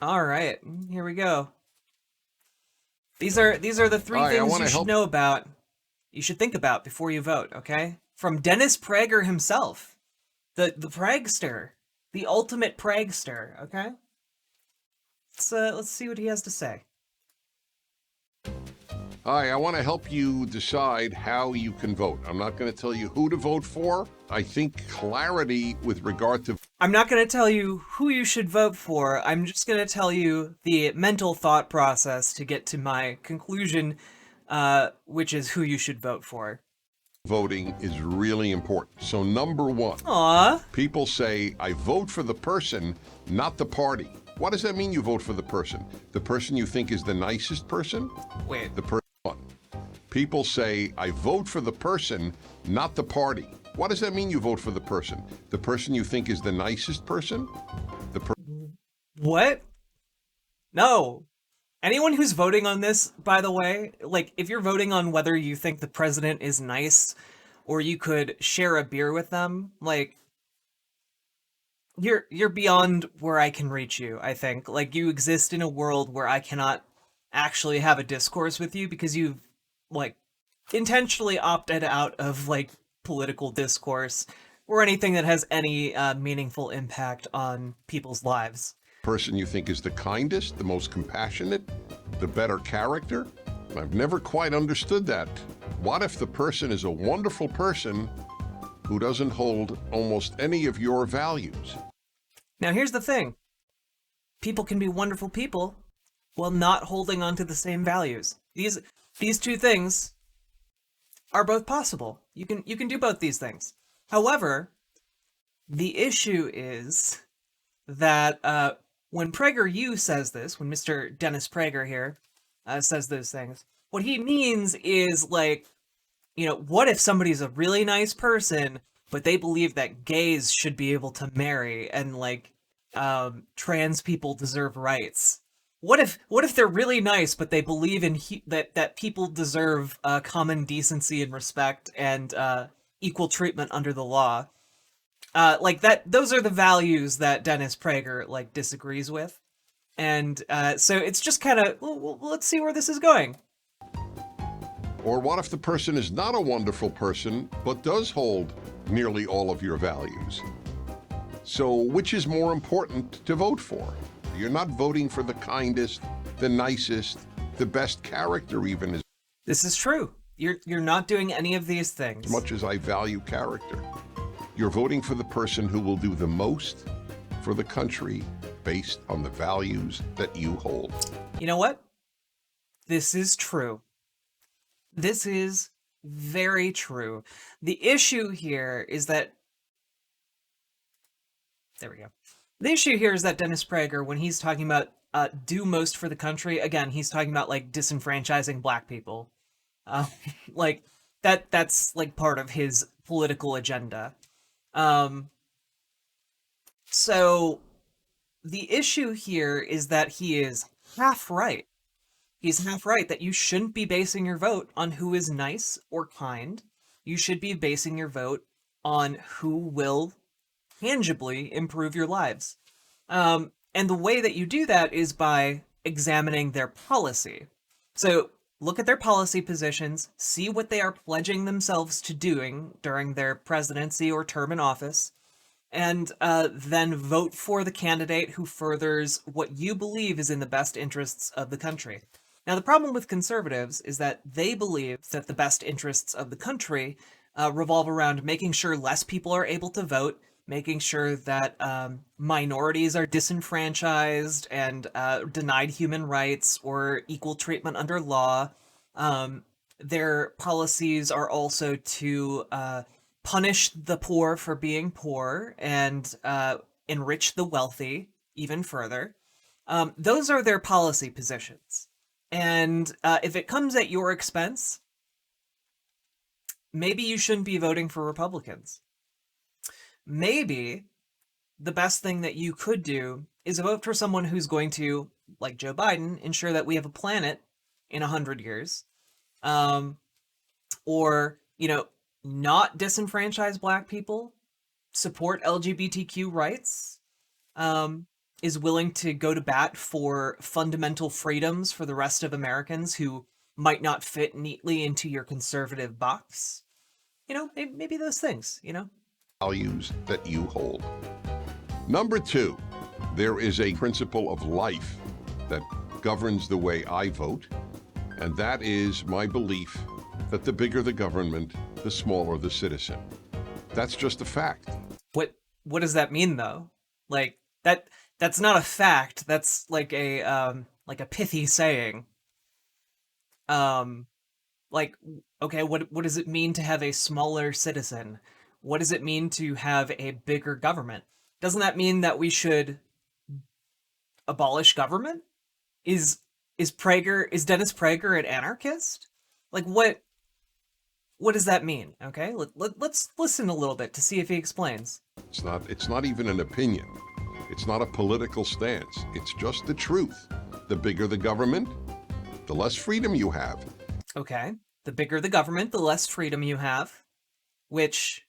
All right, here we go. These are the three Hi, I things want you to should help. know about. You should think about before you vote. Okay, from Dennis Prager himself, the Pragster, the ultimate Pragster. Okay, let's see what he has to say. Hi, I want to help you decide how you can vote. I'm not going to tell you who to vote for. I think clarity with regard to I'm not going to tell you who you should vote for. I'm just going to tell you the mental thought process to get to my conclusion, which is who you should vote for. voting is really important. So, number one, Aw. people say, I vote for the person, not the party. What does that mean you vote for the person? The person you think is the nicest person? Wait. The person. People say, I vote for the person, not the party. What does that mean you vote for the person? The person you think is the nicest person? The What? No. Anyone who's voting on this, by the way, like, if you're voting on whether you think the president is nice or you could share a beer with them, like, you're beyond where I can reach you, I think. Like, you exist in a world where I cannot actually have a discourse with you because you've, like, intentionally opted out of, like, political discourse or anything that has any meaningful impact on people's lives. person you think is the kindest, the most compassionate, the better character? I've never quite understood that. What if the person is a wonderful person who doesn't hold almost any of your values? Now, here's the thing. People can be wonderful people while not holding on to the same values. These two things are both possible. You can do both these things. However, the issue is that when PragerU says this, when Mr. Dennis Prager here says those things, what he means is like, what if somebody's a really nice person, but they believe that gays should be able to marry and like trans people deserve rights? What if they're really nice, but they believe in that people deserve common decency and respect and equal treatment under the law? Like that, those are the values that Dennis Prager like disagrees with, and so it's just kind of let's see where this is going. Or what if the person is not a wonderful person, but does hold nearly all of your values? So, which is more important to vote for? You're not voting for the kindest, the nicest, the best character, even as This is true. You're not doing any of these things. much as I value character. You're voting for the person who will do the most for the country based on the values that you hold. You know what? This is true. This is very true. The issue here is that there we go. The issue here is that Dennis Prager, when he's talking about do most for the country, again, he's talking about like disenfranchising black people. Uh, like that's like part of his political agenda. Um, so the issue here is that he is half right. He's half right that you shouldn't be basing your vote on who is nice or kind. You should be basing your vote on who will tangibly improve your lives. And the way that you do that is by examining their policy. So look at their policy positions, see what they are pledging themselves to doing during their presidency or term in office, and then vote for the candidate who furthers what you believe is in the best interests of the country. Now, the problem with conservatives is that they believe that the best interests of the country revolve around making sure less people are able to vote, making sure that minorities are disenfranchised and denied human rights or equal treatment under law. Their policies are also to punish the poor for being poor and enrich the wealthy even further. Those are their policy positions. And if it comes at your expense, maybe you shouldn't be voting for Republicans. Maybe the best thing that you could do is vote for someone who's going to, like Joe Biden, ensure that we have a planet in 100 years. Or, not disenfranchise black people, support LGBTQ rights, is willing to go to bat for fundamental freedoms for the rest of Americans who might not fit neatly into your conservative box. Maybe those things, Values that you hold. Number 2, there is a principle of life that governs the way I vote, and that is my belief that the bigger the government, the smaller the citizen. That's just a fact. What does that mean though? Like that's not a fact. That's like a pithy saying. Um like okay, what does it mean to have a smaller citizen? What does it mean to have a bigger government? Doesn't that mean that we should abolish government? Is Dennis Prager an anarchist? Like what does that mean? Okay, let's listen a little bit to see if he explains. It's not even an opinion. It's not a political stance. It's just the truth. The bigger the government, the less freedom you have. Okay, the bigger the government, the less freedom you have, which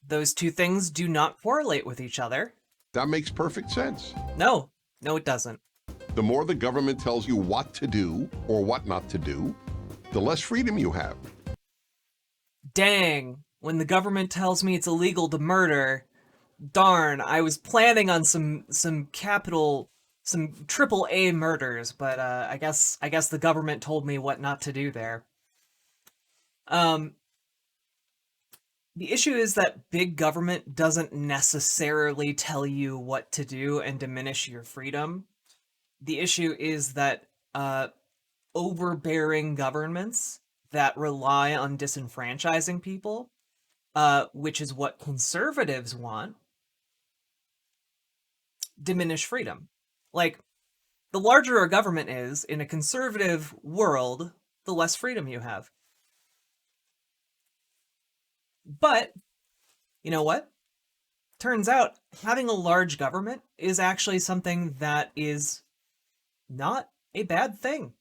those two things do not correlate with each other. That makes perfect sense. No, it doesn't. The more the government tells you what to do or what not to do, the less freedom you have. Dang, when the government tells me it's illegal to murder, darn, I was planning on some triple A murders, but I guess the government told me what not to do there. The issue is that big government doesn't necessarily tell you what to do and diminish your freedom. The issue is that overbearing governments that rely on disenfranchising people, which is what conservatives want, diminish freedom. Like, the larger a government is in a conservative world, the less freedom you have. But, you know what? Turns out having a large government is actually something that is not a bad thing.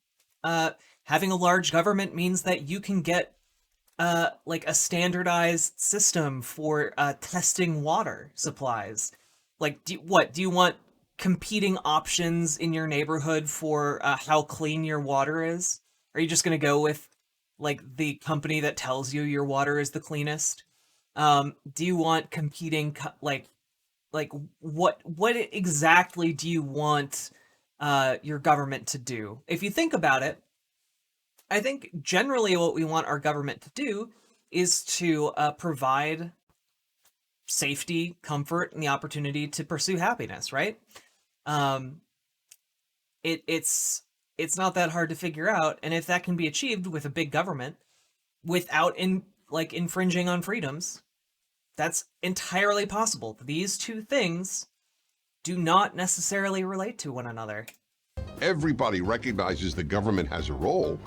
Having a large government means that you can get like a standardized system for testing water supplies. Like, do you want competing options in your neighborhood for how clean your water is? Are you just gonna go with like the company that tells you your water is the cleanest? Do you want competing like what exactly do you want your government to do? If you think about it, I think generally what we want our government to do is to provide safety, comfort, and the opportunity to pursue happiness, right? It's not that hard to figure out, and if that can be achieved with a big government without infringing on freedoms, that's entirely possible. These two things do not necessarily relate to one another. Everybody recognizes the government has a role,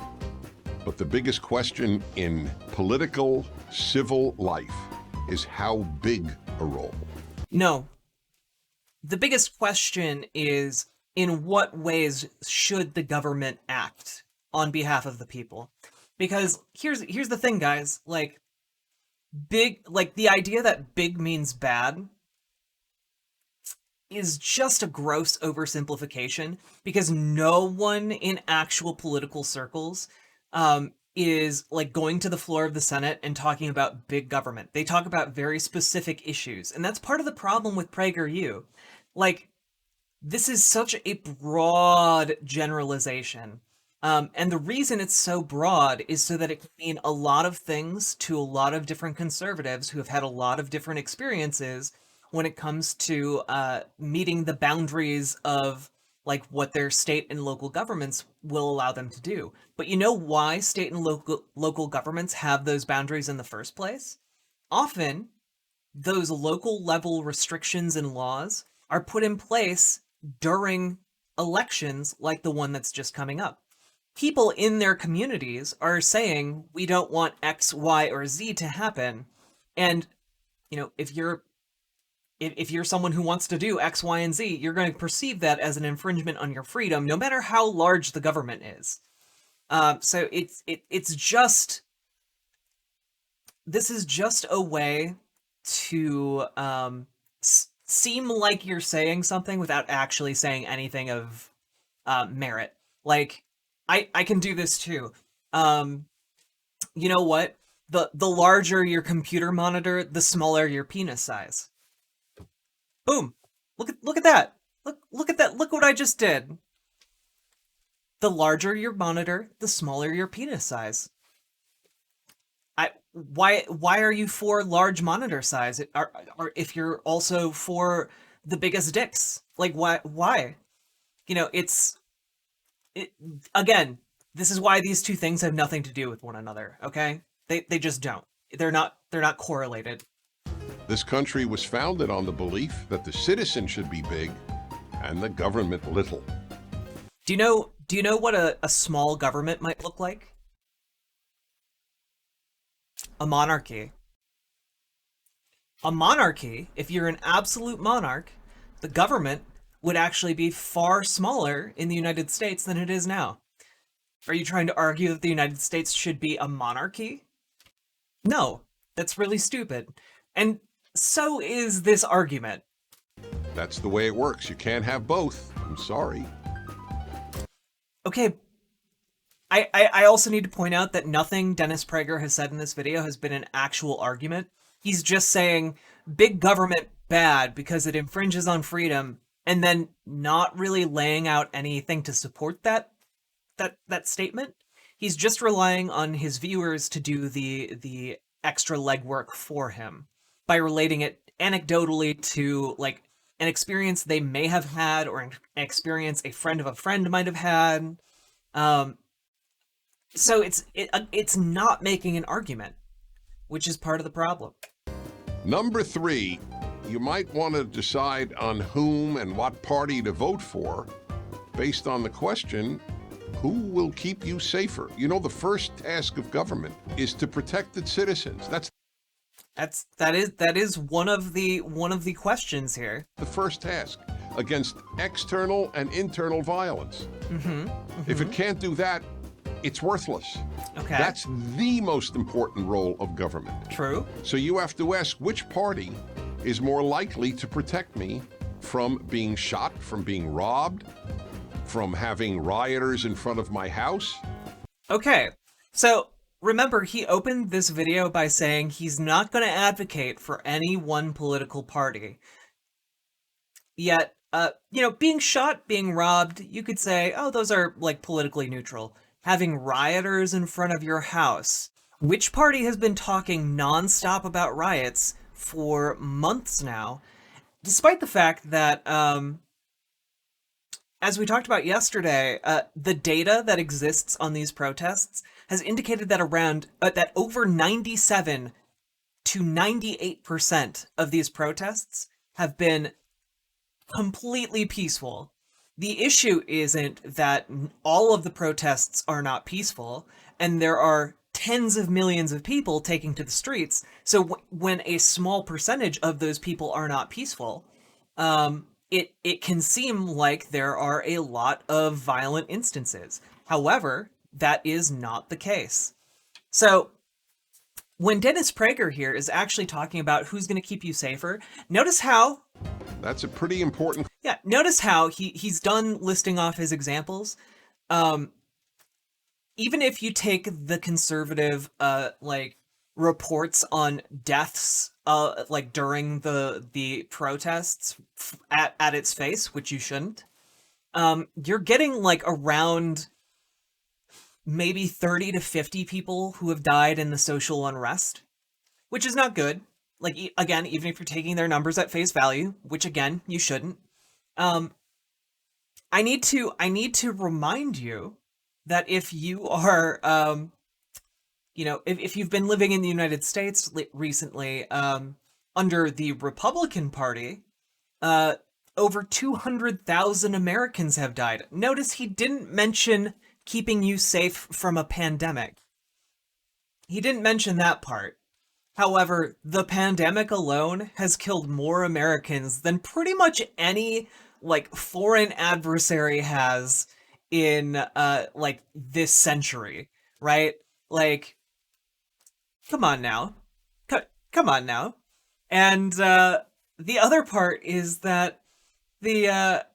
but the biggest question in political, civil life is how big a role. No. The biggest question is, in what ways should the government act on behalf of the people? Because here's the thing, guys. Like, the idea that big means bad is just a gross oversimplification, because no one in actual political circles is like going to the floor of the Senate and talking about big government. They talk about very specific issues, and that's part of the problem with PragerU. Like, this is such a broad generalization. And the reason it's so broad is so that it can mean a lot of things to a lot of different conservatives who have had a lot of different experiences when it comes to meeting the boundaries of like what their state and local governments will allow them to do. But you know why state and local governments have those boundaries in the first place? Often, those local level restrictions and laws are put in place during elections like the one that's just coming up. People in their communities are saying, we don't want X, Y, or Z to happen. And, you know, if you're someone who wants to do X, Y, and Z, you're going to perceive that as an infringement on your freedom, no matter how large the government is. So it's just, this is just a way to seem like you're saying something without actually saying anything of merit. Like, I can do this too. You know what? The larger your computer monitor, the smaller your penis size. Boom. Look at that. Look at that. Look what I just did. The larger your monitor, the smaller your penis size. Why are you for large monitor size? If you're also for the biggest dicks? Like why? You know, it again, this is why these two things have nothing to do with one another, okay? They just don't. They're not correlated. This country was founded on the belief that the citizen should be big and the government little. Do you know what a small government might look like? A monarchy. A monarchy, if you're an absolute monarch, the government would actually be far smaller in the United States than it is now. Are you trying to argue that the United States should be a monarchy? No, that's really stupid. And so is this argument. That's the way it works. You can't have both. I'm sorry. Okay, I also need to point out that nothing Dennis Prager has said in this video has been an actual argument. He's just saying big government bad because it infringes on freedom, and then not really laying out anything to support that statement. He's just relying on his viewers to do the extra legwork for him by relating it anecdotally to like an experience they may have had or an experience a friend of a friend might have had. So it's not making an argument, which is part of the problem. Number 3, you might want to decide on whom and what party to vote for based on the question, who will keep you safer? You know, the first task of government is to protect its citizens. That is one of the questions here. The first task against external and internal violence. If it can't do that, it's worthless. Okay. That's the most important role of government. True. So you have to ask which party is more likely to protect me from being shot, from being robbed, from having rioters in front of my house. Okay. So remember, he opened this video by saying he's not going to advocate for any one political party. Yet, you know, being shot, being robbed, you could say, oh, those are like politically neutral. Having rioters in front of your house. Which party has been talking nonstop about riots for months now, despite the fact that, as we talked about yesterday, the data that exists on these protests has indicated that that over 97 to 98% of these protests have been completely peaceful. The issue isn't that all of the protests are not peaceful, and there are tens of millions of people taking to the streets, so when a small percentage of those people are not peaceful, it can seem like there are a lot of violent instances. However, that is not the case. So, when Dennis Prager here is actually talking about who's going to keep you safer, notice how... That's a pretty important... Yeah, notice how he's done listing off his examples. Even if you take the conservative, like, reports on deaths, like, during the protests at its face, which you shouldn't, you're getting, like, around maybe 30 to 50 people who have died in the social unrest, which is not good. Like, again, even if you're taking their numbers at face value, which again, you shouldn't. I need to remind you that if you are, you know, if you've been living in the United States recently, under the Republican Party, over 200,000 Americans have died. Notice he didn't mention keeping you safe from a pandemic. He didn't mention that part. However, the pandemic alone has killed more Americans than pretty much any, like, foreign adversary has in, like, this century, right? Like, come on now. Come on now. And, the other part is that the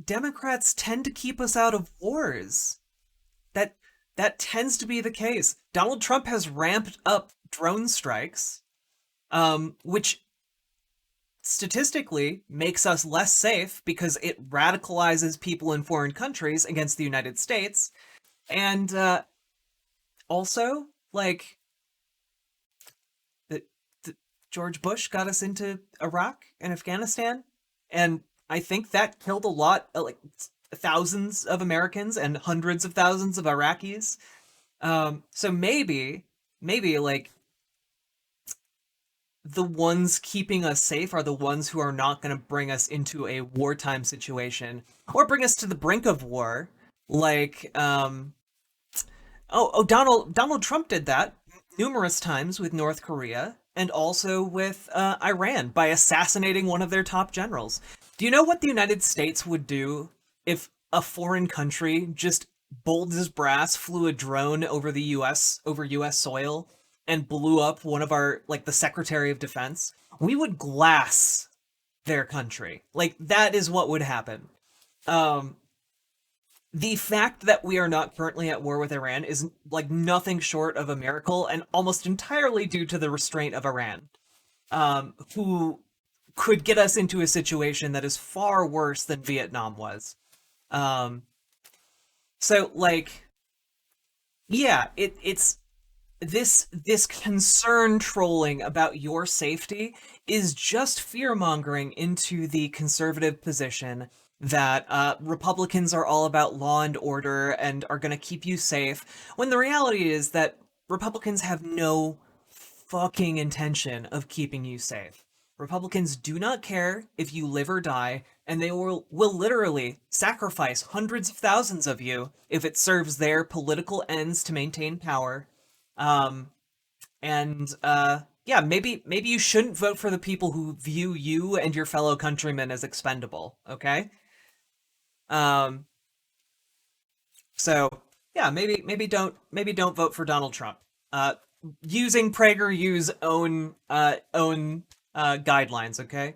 Democrats tend to keep us out of wars. That that tends to be the case. Donald Trump has ramped up drone strikes, which statistically makes us less safe because it radicalizes people in foreign countries against the United States. And also, like, the, the George Bush got us into Iraq and Afghanistan, and I think that killed a lot, like thousands of Americans and hundreds of thousands of Iraqis. So maybe like the ones keeping us safe are the ones who are not going to bring us into a wartime situation or bring us to the brink of war. Like, Donald Trump did that numerous times with North Korea and also with Iran by assassinating one of their top generals. Do you know what the United States would do if a foreign country just bold as brass flew a drone over the US soil and blew up one of our, like, the Secretary of Defense? We would glass their country. Like, that is what would happen. Um, the fact that we are not currently at war with Iran is like nothing short of a miracle, and almost entirely due to the restraint of Iran, who could get us into a situation that is far worse than Vietnam was. Um, so like, yeah, it's this concern trolling about your safety is just fear mongering into the conservative position that Republicans are all about law and order and are going to keep you safe, when the reality is that Republicans have no fucking intention of keeping you safe. Republicans do not care if you live or die, and they will literally sacrifice hundreds of thousands of you if it serves their political ends to maintain power. Um, and yeah, maybe you shouldn't vote for the people who view you and your fellow countrymen as expendable, okay? Um, so yeah, maybe don't vote for Donald Trump. Using PragerU's own guidelines, okay?